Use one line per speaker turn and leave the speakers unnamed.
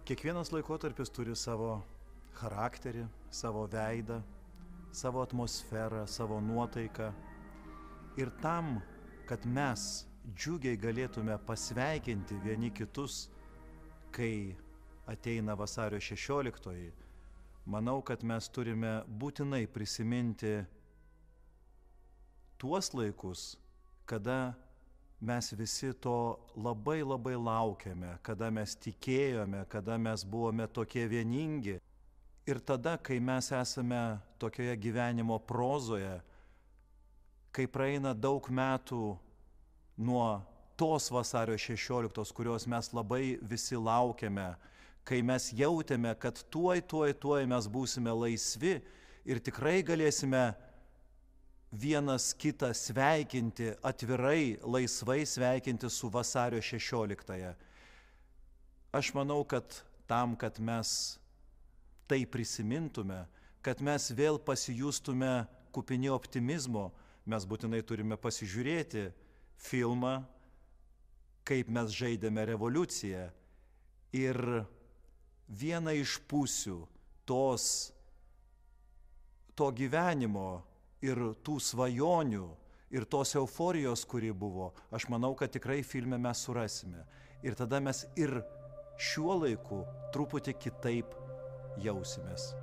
Kiekvienas laikotarpis turi savo charakterį, savo veidą, savo atmosferą, savo nuotaiką. Ir tam, kad mes džiugiai galėtume pasveikinti vieni kitus, kai ateina vasario 16, manau, kad mes turime būtinai prisiminti tuos laikus, kada mes visi to labai laukiame, kada mes tikėjome, kada mes buvome tokie vieningi. Ir tada, kai mes esame tokioje gyvenimo prozoje, kai praeina daug metų nuo tos vasario 16, kurios mes labai visi laukiame, kai mes jautėme, kad tuoj mes būsime laisvi ir tikrai galėsime vienas kitą sveikinti, atvirai, laisvai sveikinti su vasario 16. Aš manau, kad tam, kad mes tai prisimintume, kad mes vėl pasijustume kupini optimizmo, mes būtinai turime pasižiūrėti filmą, kaip mes žaidėme revoliuciją. Ir viena iš pusių to gyvenimo ir tų svajonių ir tos euforijos, kuri buvo, aš manau, kad tikrai filme mes surasime. Ir tada mes ir šiuo laiku truputį kitaip jausimės.